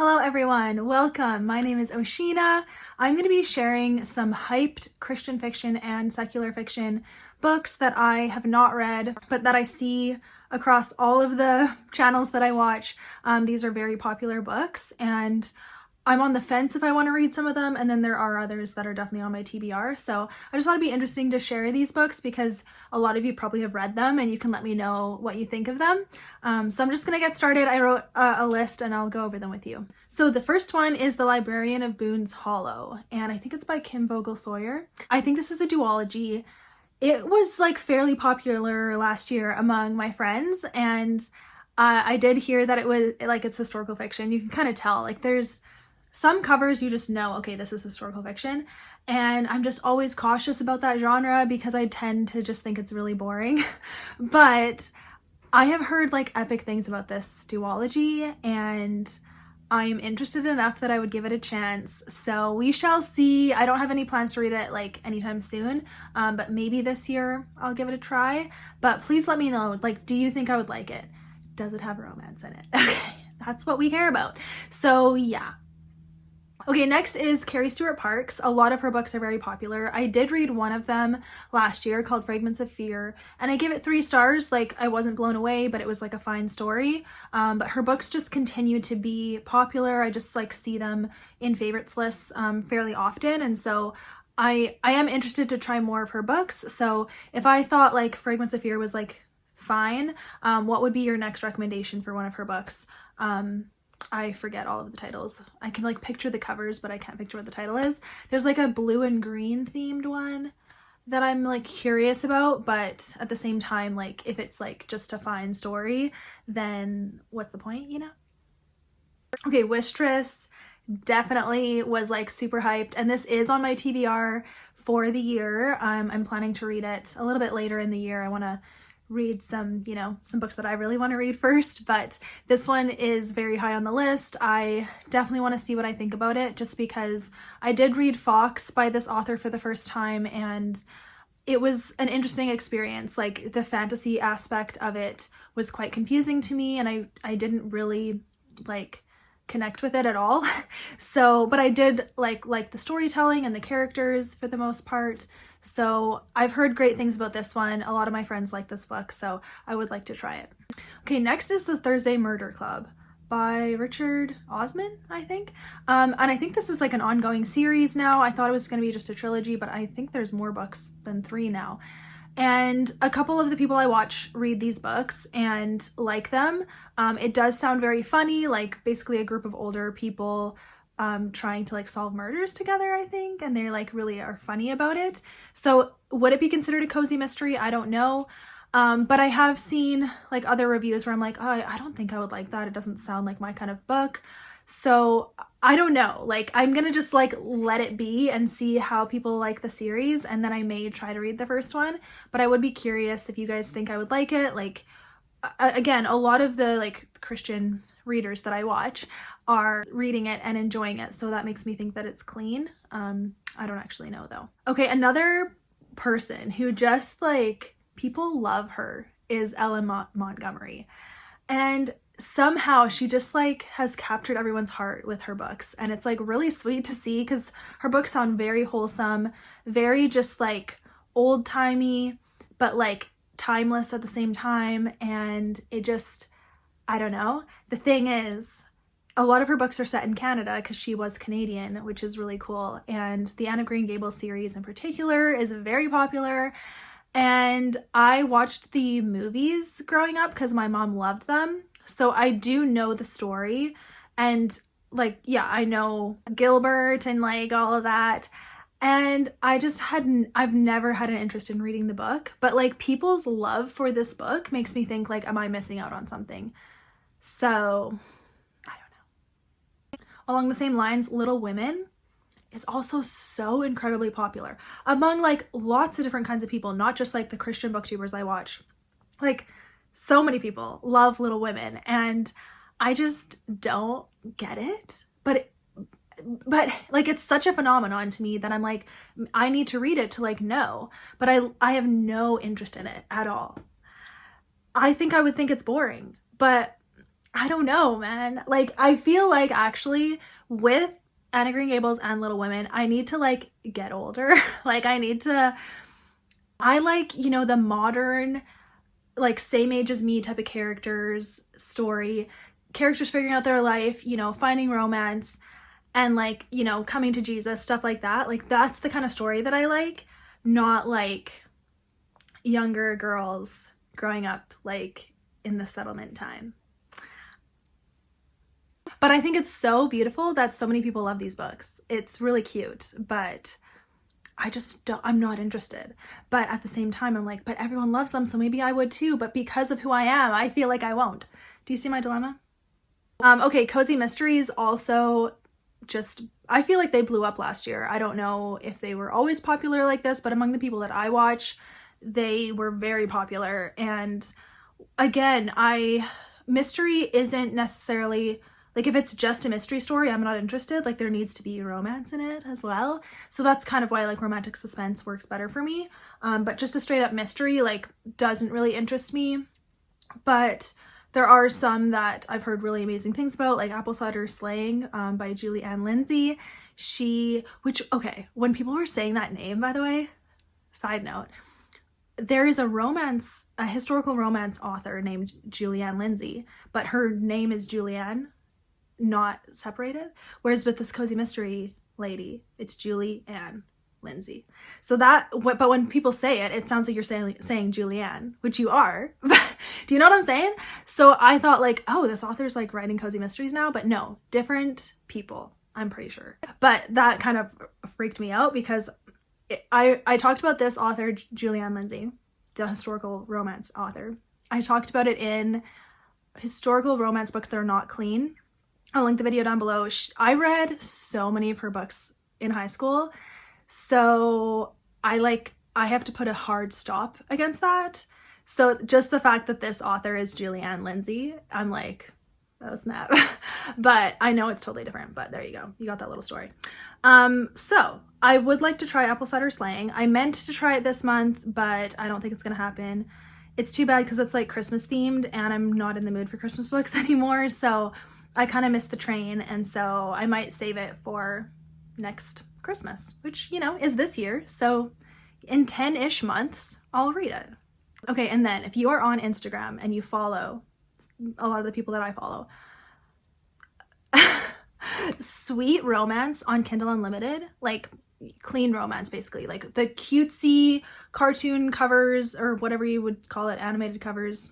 Hello everyone, welcome. My name is Oceana. I'm going to be sharing some hyped Christian fiction and secular fiction books that I have not read, but that I see across all of the channels that I watch. These are very popular books, and I'm on the fence if I want to read some of them, and then there are others that are definitely on my TBR. So I just thought it'd be interesting to share these books because a lot of you probably have read them and you can let me know what you think of them. So I'm just going to get started. I wrote a list and I'll go over them with you. So the first one is The Librarian of Boone's Hollow, and I think it's by Vogel Sawyer. I think this is a duology. It was like fairly popular last year among my friends, and I did hear that it was like it's historical fiction. You can kind of tell, like there's some covers you just know, okay, this is historical fiction, and I'm just always cautious about that genre because I tend to just think it's really boring. But I have heard like epic things about this duology, and I'm interested enough that I would give it a chance. So we shall see. I don't have any plans to read it like anytime soon, but maybe this year I'll give it a try. But please let me know, like, do you think I would like it? Does it have romance in it? Okay, that's what we care about. So yeah. Okay, next is Carrie Stewart Parks. A lot of her books are very popular. I did read one of them last year called Fragments of Fear, and I gave it 3 stars. Like, I wasn't blown away, but it was like a fine story. But her books just continue to be popular. I just like see them in favorites lists fairly often, and so I am interested to try more of her books. So if I thought like Fragments of Fear was like fine, what would be your next recommendation for one of her books? I forget all of the titles. I can like picture the covers, but I can't picture what the title is. There's like a blue and green themed one that I'm like curious about, but at the same time, like if it's like just a fine story, then what's the point, you know? Okay, Wishtress definitely was like super hyped, and this is on my TBR for the year. I'm planning to read it a little bit later in the year. I want to read some, some books that I really want to read first, but this one is very high on the list. I definitely want to see what I think about it, just because I did read Fox by this author for the first time, and it was an interesting experience. Like, the fantasy aspect of it was quite confusing to me, and I didn't really like connect with it at all. So, but I did like the storytelling and the characters for the most part. So I've heard great things about this one. A lot of my friends like this book, so I would like to try it. Okay, next is The Thursday Murder Club by Richard Osman, I think. And I think this is like an ongoing series now. I thought it was going to be just a trilogy, but I think there's more books than 3 now. And a couple of the people I watch read these books and like them. It does sound very funny, like basically a group of older people trying to like solve murders together, I think, and they like really are funny about it. So would it be considered a cozy mystery? I don't know. But I have seen like other reviews where I'm like, oh, I don't think I would like that. It doesn't sound like my kind of book. So I don't know, like I'm gonna just like let it be and see how people like the series, and then I may try to read the first one. But I would be curious if you guys think I would like it. Like, again, a lot of the like Christian readers that I watch are reading it and enjoying it, so that makes me think that it's clean. I don't actually know though. Okay, another person who just like people love her is Ellen Montgomery, and somehow she just like has captured everyone's heart with her books, and it's like really sweet to see because her books sound very wholesome, very just like old-timey, but like timeless at the same time. And it just, I don't know. The thing is, a lot of her books are set in Canada because she was Canadian, which is really cool. And the Anne of Green Gables series in particular is very popular. And I watched the movies growing up because my mom loved them. So I do know the story, and like, yeah, I know Gilbert and like all of that. And I've never had an interest in reading the book, but like people's love for this book makes me think like, am I missing out on something? So I don't know. Along the same lines, Little Women is also so incredibly popular among like lots of different kinds of people, not just like the Christian booktubers I watch. Like, so many people love Little Women, and I just don't get it. But like, it's such a phenomenon to me that I'm like, I need to read it to like know, but I have no interest in it at all. I think I would think it's boring, but I don't know, man. Like, I feel like actually with Anna Green Gables and Little Women, I need to like get older. Like, I like, you know, the modern, like same age as me type of characters figuring out their life, you know, finding romance and like, you know, coming to Jesus, stuff like that. Like, that's the kind of story that I like, not like younger girls growing up like in the settlement time. But I think it's so beautiful that so many people love these books. It's really cute, but I'm not interested. But at the same time, I'm like, but everyone loves them, so maybe I would too. But because of who I am, I feel like I won't. Do you see my dilemma? Okay, cozy mysteries also I feel like they blew up last year. I don't know if they were always popular like this, but among the people that I watch, they were very popular. And again, mystery isn't necessarily, like if it's just a mystery story, I'm not interested. Like there needs to be romance in it as well. So that's kind of why like romantic suspense works better for me. But just a straight up mystery like doesn't really interest me. But there are some that I've heard really amazing things about, like Apple Cider Slaying by Julie Ann Lindsey. Okay, when people were saying that name, by the way, side note, there is a historical romance author named Julie Ann Lindsey, but her name is Julianne, not separated. Whereas with this cozy mystery lady, it's Julie Ann Lindsey. So but when people say it, it sounds like you're saying Julianne, which you are. Do you know what I'm saying? So I thought like, oh, this author's like writing cozy mysteries now, but no, different people, I'm pretty sure. But that kind of freaked me out because I talked about this author, Julianne Lindsey, the historical romance author. I talked about it in historical romance books that are not clean. I'll link the video down below. I read so many of her books in high school. So I have to put a hard stop against that. So just the fact that this author is Julianne Lindsey, I'm like, oh snap. But I know it's totally different, but there you go. You got that little story. So I would like to try Apple Cider Slaying. I meant to try it this month, but I don't think it's gonna happen. It's too bad because it's like Christmas themed and I'm not in the mood for Christmas books anymore. So I kind of missed the train. And so I might save it for next Christmas, which, you know, is this year. So in 10-ish months, I'll read it. Okay, and then if you are on Instagram and you follow a lot of the people that I follow, sweet romance on Kindle Unlimited, like clean romance basically, like the cutesy cartoon covers or whatever you would call it, animated covers,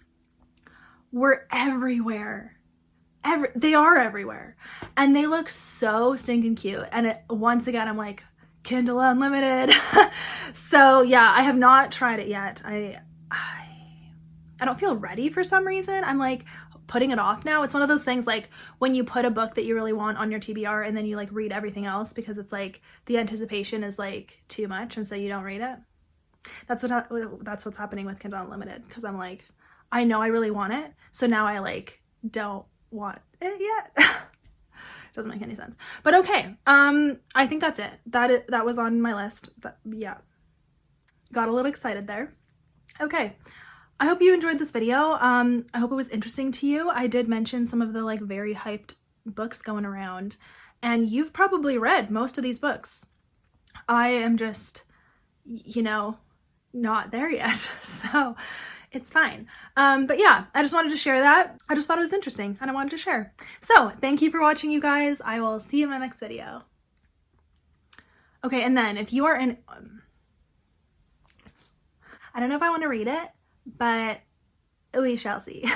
were everywhere. They are everywhere and they look so stinking cute. And once again, I'm like, Kindle Unlimited. So yeah, I have not tried it yet. I don't feel ready for some reason. I'm like putting it off now. It's one of those things like when you put a book that you really want on your TBR and then you like read everything else because it's like the anticipation is like too much and so you don't read it. That's what's happening with Kindle Unlimited because I'm like, I know I really want it. So now I like don't want it yet. Doesn't make any sense. But okay, I think that's it. That was on my list. Yeah. Got a little excited there. Okay. I hope you enjoyed this video. I hope it was interesting to you. I did mention some of the like very hyped books going around and you've probably read most of these books. I am just, you know, not there yet. So it's fine. But yeah, I just wanted to share that. I just thought it was interesting and I wanted to share. So thank you for watching, you guys. I will see you in my next video. Okay, and then if you are in, I don't know if I want to read it, but we shall see.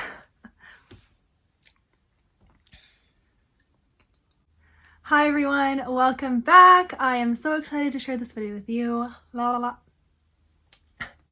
Hi everyone, welcome back. I am so excited to share this video with you. La la la.